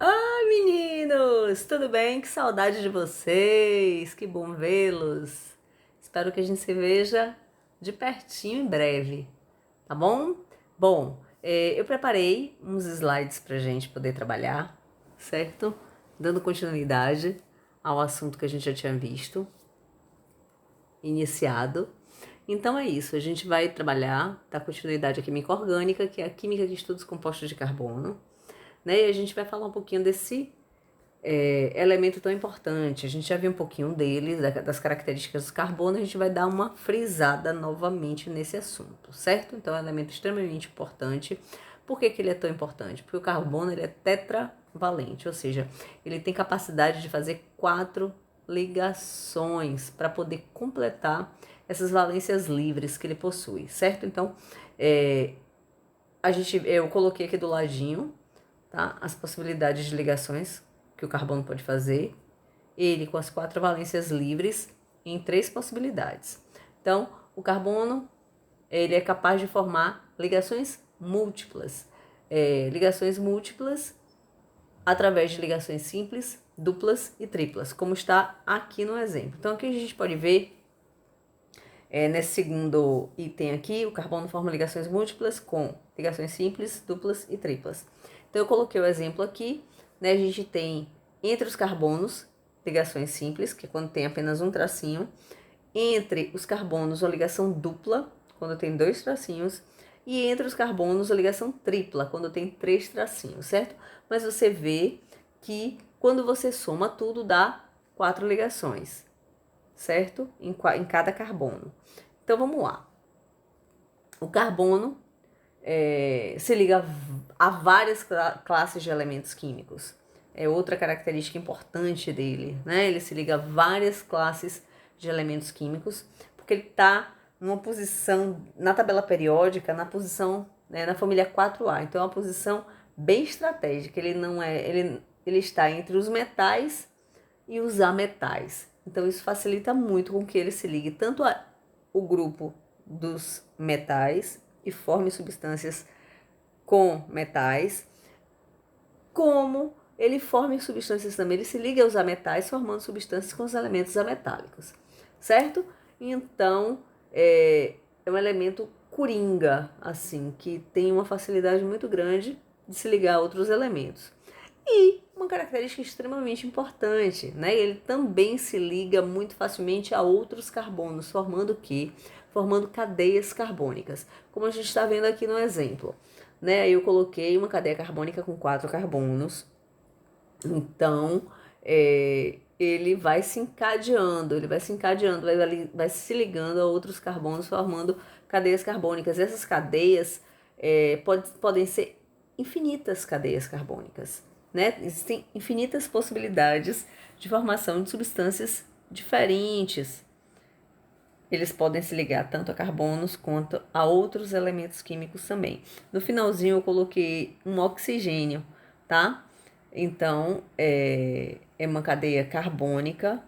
Oi, meninos! Tudo bem? Que saudade de vocês! Que bom vê-los! Espero que a gente se veja de pertinho em breve, tá bom? Bom, eu preparei uns slides pra gente poder trabalhar, certo? Dando continuidade ao assunto que a gente já tinha visto, iniciado. Então é isso, a gente vai trabalhar, dar continuidade à química orgânica, que é a química que estuda os compostos de carbono, né? E a gente vai falar um pouquinho desse elemento tão importante. A gente já viu um pouquinho dele, das características do carbono, a gente vai dar uma frisada novamente nesse assunto, certo? Então é um elemento extremamente importante. Por que ele é tão importante? Porque o carbono ele é tetravalente, ou seja, ele tem capacidade de fazer 4 ligações para poder completar essas valências livres que ele possui, certo? Então, eu coloquei aqui do ladinho, tá? As possibilidades de ligações que o carbono pode fazer, ele com as 4 valências livres em 3 possibilidades. Então, o carbono ele é capaz de formar ligações múltiplas. Ligações múltiplas através de ligações simples, duplas e triplas, como está aqui no exemplo. Então, aqui a gente pode ver, nesse segundo item aqui, o carbono forma ligações múltiplas com ligações simples, duplas e triplas. Então, eu coloquei o exemplo aqui, né? A gente tem entre os carbonos ligações simples, que é quando tem apenas um tracinho, entre os carbonos uma ligação dupla, quando tem 2 tracinhos, e entre os carbonos a ligação tripla, quando tem 3 tracinhos, certo? Mas você vê que quando você soma tudo dá 4 ligações, certo? Em cada carbono. Então vamos lá. O carbono se liga a várias classes de elementos químicos. É outra característica importante dele, né? Ele se liga a várias classes de elementos químicos, porque ele está numa posição na tabela periódica, na posição, né, na família 4A. Então é uma posição bem estratégica. Ele está entre os metais e os ametais. Então isso facilita muito com que ele se ligue tanto ao grupo dos metais e forme substâncias com metais, como ele forma substâncias também, ele se liga aos ametais, formando substâncias com os elementos ametálicos, certo? Então, é um elemento coringa, assim, que tem uma facilidade muito grande de se ligar a outros elementos. E uma característica extremamente importante, né? Ele também se liga muito facilmente a outros carbonos, formando o quê? Formando cadeias carbônicas, como a gente está vendo aqui no exemplo, né? Eu coloquei uma cadeia carbônica com 4 carbonos, então ele vai se encadeando, vai se ligando a outros carbonos, formando cadeias carbônicas. Essas cadeias podem ser infinitas cadeias carbônicas, né? Existem infinitas possibilidades de formação de substâncias diferentes. Eles podem se ligar tanto a carbonos quanto a outros elementos químicos também. No finalzinho eu coloquei um oxigênio, tá? Então, é uma cadeia carbônica,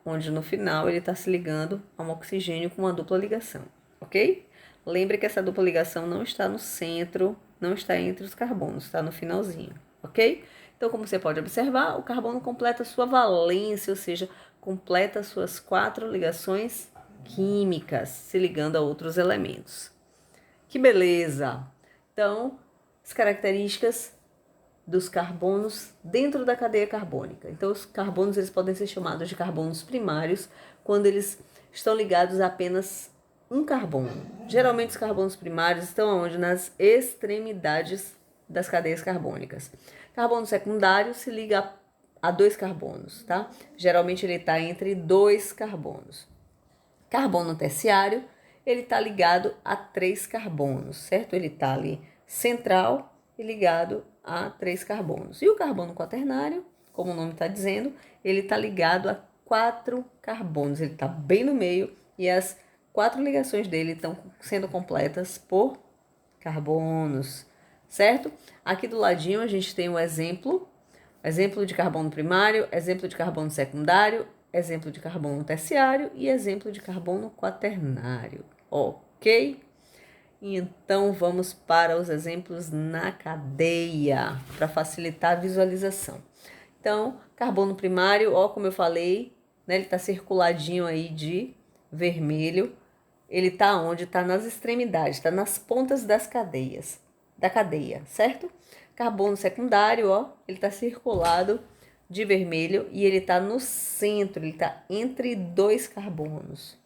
onde no final ele está se ligando a um oxigênio com uma dupla ligação, ok? Lembre que essa dupla ligação não está no centro, não está entre os carbonos, está no finalzinho, ok? Então, como você pode observar, o carbono completa sua valência, ou seja, completa suas 4 ligações químicas, se ligando a outros elementos. Que beleza! Então, as características dos carbonos dentro da cadeia carbônica. Então, os carbonos eles podem ser chamados de carbonos primários quando eles estão ligados a apenas um carbono. Geralmente, os carbonos primários estão onde? Nas extremidades das cadeias carbônicas. Carbono secundário se liga a 2 carbonos, tá? Geralmente, ele está entre 2 carbonos. Carbono terciário, ele está ligado a 3 carbonos, certo? Ele está ali central e ligado a 3 carbonos. E o carbono quaternário, como o nome está dizendo, ele está ligado a 4 carbonos. Ele está bem no meio e as 4 ligações dele estão sendo completas por carbonos, certo? Aqui do ladinho a gente tem um exemplo de carbono primário, exemplo de carbono secundário, exemplo de carbono terciário e exemplo de carbono quaternário, ok? Então, vamos para os exemplos na cadeia, para facilitar a visualização. Então, carbono primário, ó, como eu falei, né, ele está circuladinho aí de vermelho. Ele está onde? Está nas extremidades, está nas pontas da cadeia, certo? Carbono secundário, ó, ele está circulado de vermelho e ele está no centro, ele está entre dois carbonos.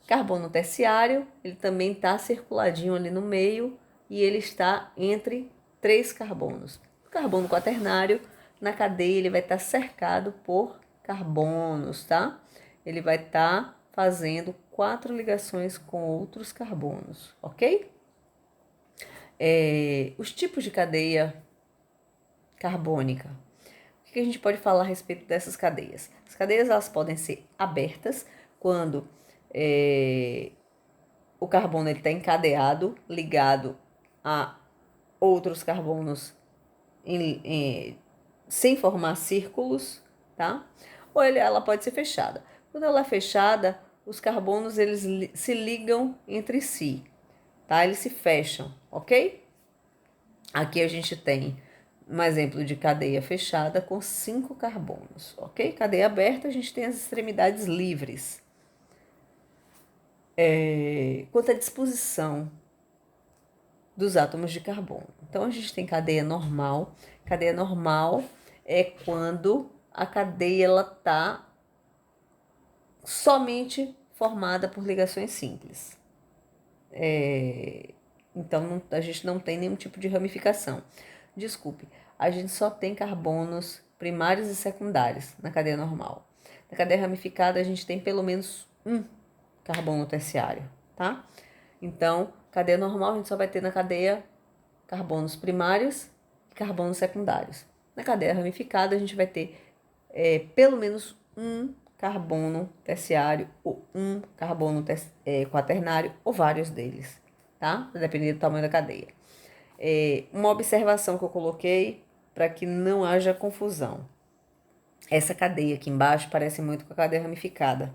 Carbono terciário, ele também está circuladinho ali no meio e ele está entre três carbonos. O carbono quaternário, na cadeia, ele vai estar cercado por carbonos, tá? Ele vai estar fazendo 4 ligações com outros carbonos, ok? Os tipos de cadeia carbônica. O que a gente pode falar a respeito dessas cadeias? As cadeias, elas podem ser abertas quando o carbono está encadeado, ligado a outros carbonos sem formar círculos, tá? Ou ela pode ser fechada. Quando ela é fechada, os carbonos eles se ligam entre si, tá? Eles se fecham, ok? Aqui a gente tem um exemplo de cadeia fechada com 5 carbonos, ok? Cadeia aberta, a gente tem as extremidades livres. Quanto à disposição dos átomos de carbono. Então, a gente tem cadeia normal. Cadeia normal é quando a cadeia está somente formada por ligações simples. Então, a gente não tem nenhum tipo de ramificação. Desculpe, a gente só tem carbonos primários e secundários na cadeia normal. Na cadeia ramificada, a gente tem pelo menos um carbono terciário, tá? Então, cadeia normal, a gente só vai ter na cadeia carbonos primários e carbonos secundários. Na cadeia ramificada, a gente vai ter pelo menos um carbono terciário ou um carbono quaternário ou vários deles, tá? Dependendo do tamanho da cadeia. Uma observação que eu coloquei para que não haja confusão. Essa cadeia aqui embaixo parece muito com a cadeia ramificada,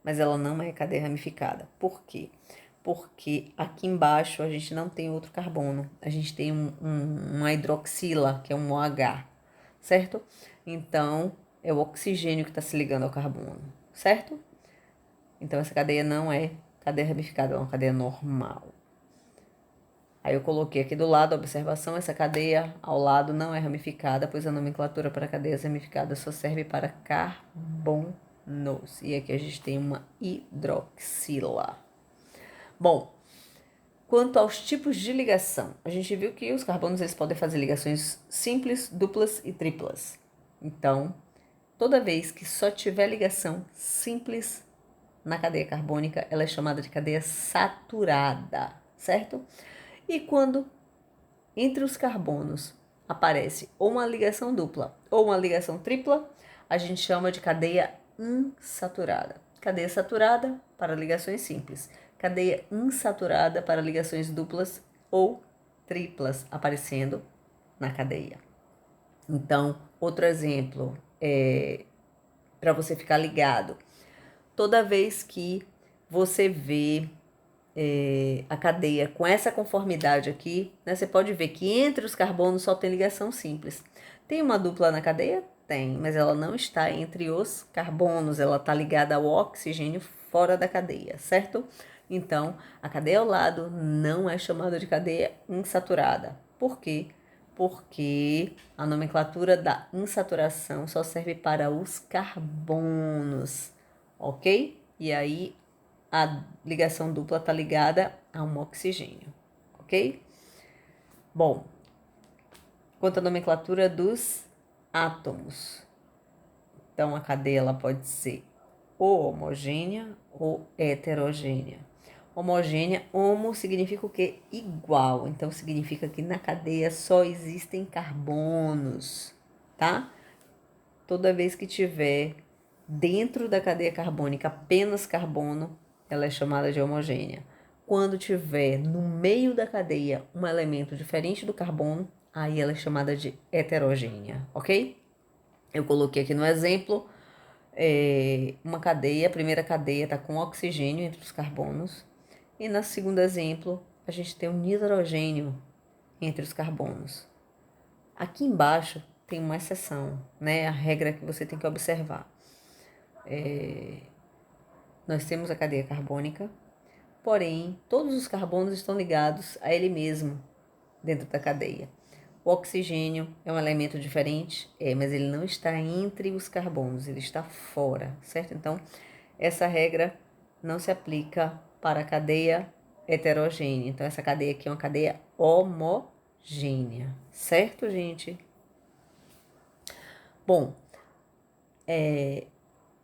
mas ela não é cadeia ramificada. Por quê? Porque aqui embaixo a gente não tem outro carbono, a gente tem uma hidroxila, que é um OH, certo? Então, é o oxigênio que está se ligando ao carbono, certo? Então, essa cadeia não é cadeia ramificada, é uma cadeia normal. Aí eu coloquei aqui do lado a observação, essa cadeia ao lado não é ramificada, pois a nomenclatura para cadeias ramificadas só serve para carbonos. E aqui a gente tem uma hidroxila. Bom, quanto aos tipos de ligação, a gente viu que os carbonos eles podem fazer ligações simples, duplas e triplas. Então, toda vez que só tiver ligação simples na cadeia carbônica, ela é chamada de cadeia saturada, certo? E quando entre os carbonos aparece ou uma ligação dupla ou uma ligação tripla, a gente chama de cadeia insaturada. Cadeia saturada para ligações simples. Cadeia insaturada para ligações duplas ou triplas aparecendo na cadeia. Então, outro exemplo para você ficar ligado. Toda vez que você vê a cadeia com essa conformidade aqui, né, você pode ver que entre os carbonos só tem ligação simples. Tem uma dupla na cadeia? Tem, mas ela não está entre os carbonos, ela está ligada ao oxigênio fora da cadeia, certo? Então, a cadeia ao lado não é chamada de cadeia insaturada. Por quê? Porque a nomenclatura da insaturação só serve para os carbonos, ok? E aí, a ligação dupla está ligada a um oxigênio, ok? Bom, quanto à nomenclatura dos átomos. Então, a cadeia ela pode ser ou homogênea ou heterogênea. Homogênea, homo significa o quê? Igual. Então, significa que na cadeia só existem carbonos, tá? Toda vez que tiver dentro da cadeia carbônica apenas carbono, ela é chamada de homogênea. Quando tiver no meio da cadeia um elemento diferente do carbono, aí ela é chamada de heterogênea, ok? Eu coloquei aqui no exemplo uma cadeia, a primeira cadeia está com oxigênio entre os carbonos, e no segundo exemplo a gente tem um nitrogênio entre os carbonos. Aqui embaixo tem uma exceção, né? A regra que você tem que observar. Nós temos a cadeia carbônica, porém, todos os carbonos estão ligados a ele mesmo dentro da cadeia. O oxigênio é um elemento diferente, mas ele não está entre os carbonos, ele está fora, certo? Então, essa regra não se aplica para a cadeia heterogênea. Então, essa cadeia aqui é uma cadeia homogênea, certo, gente? Bom,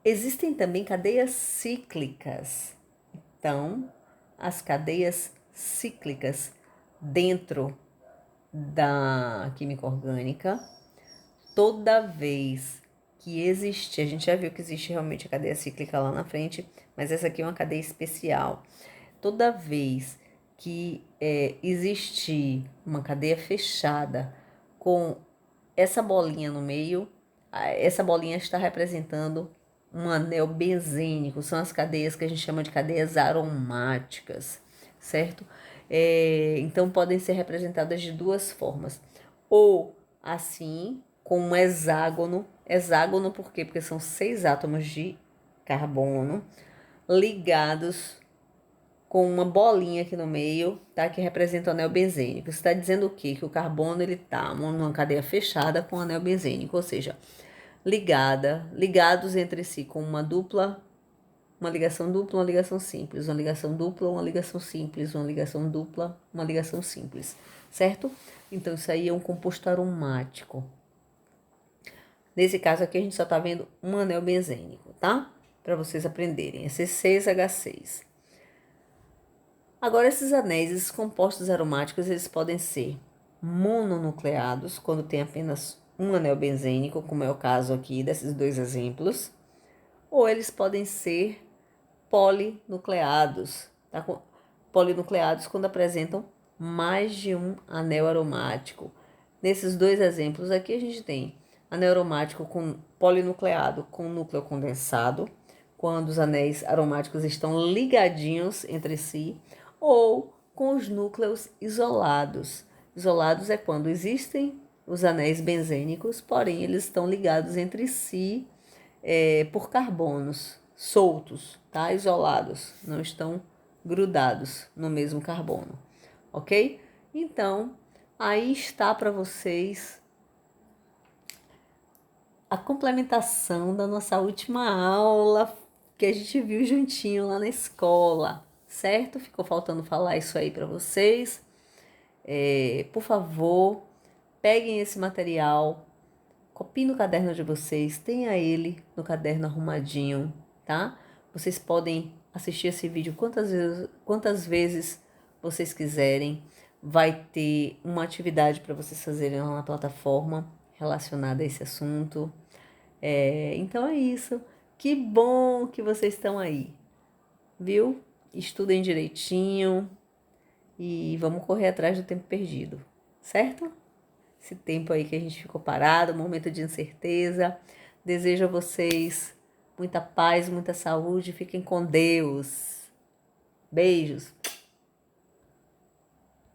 existem também cadeias cíclicas. Então, as cadeias cíclicas dentro da química orgânica, toda vez que existe, a gente já viu que existe realmente a cadeia cíclica lá na frente, mas essa aqui é uma cadeia especial. Toda vez que existe uma cadeia fechada com essa bolinha no meio, essa bolinha está representando um anel benzênico, são as cadeias que a gente chama de cadeias aromáticas, certo? Então podem ser representadas de duas formas, ou assim, com um hexágono. Hexágono por quê? Porque são 6 átomos de carbono ligados com uma bolinha aqui no meio, tá? Que representa o anel benzênico. Isso está dizendo o quê? Que o carbono ele tá numa cadeia fechada com o anel benzênico, ou seja, ligados entre si com uma ligação dupla, uma ligação simples, uma ligação dupla, uma ligação simples, uma ligação dupla, uma ligação simples, certo? Então isso aí é um composto aromático. Nesse caso aqui a gente só tá vendo um anel benzênico, tá? Para vocês aprenderem, é C6H6. Agora esses anéis, esses compostos aromáticos, eles podem ser mononucleados, quando tem apenas um anel benzênico, como é o caso aqui desses dois exemplos, ou eles podem ser polinucleados, tá? Polinucleados quando apresentam mais de um anel aromático. Nesses dois exemplos aqui a gente tem anel aromático polinucleado com núcleo condensado, quando os anéis aromáticos estão ligadinhos entre si, ou com os núcleos isolados. Isolados é quando existem os anéis benzênicos, porém eles estão ligados entre si por carbonos soltos, tá? Isolados, não estão grudados no mesmo carbono, ok? Então, aí está para vocês a complementação da nossa última aula que a gente viu juntinho lá na escola, certo? Ficou faltando falar isso aí para vocês. Por favor, peguem esse material, copiem no caderno de vocês, tenha ele no caderno arrumadinho, tá? Vocês podem assistir esse vídeo quantas vezes vocês quiserem. Vai ter uma atividade para vocês fazerem lá na plataforma relacionada a esse assunto. Então é isso. Que bom que vocês estão aí, viu? Estudem direitinho e vamos correr atrás do tempo perdido, certo? Esse tempo aí que a gente ficou parado, um momento de incerteza. Desejo a vocês muita paz, muita saúde. Fiquem com Deus. Beijos.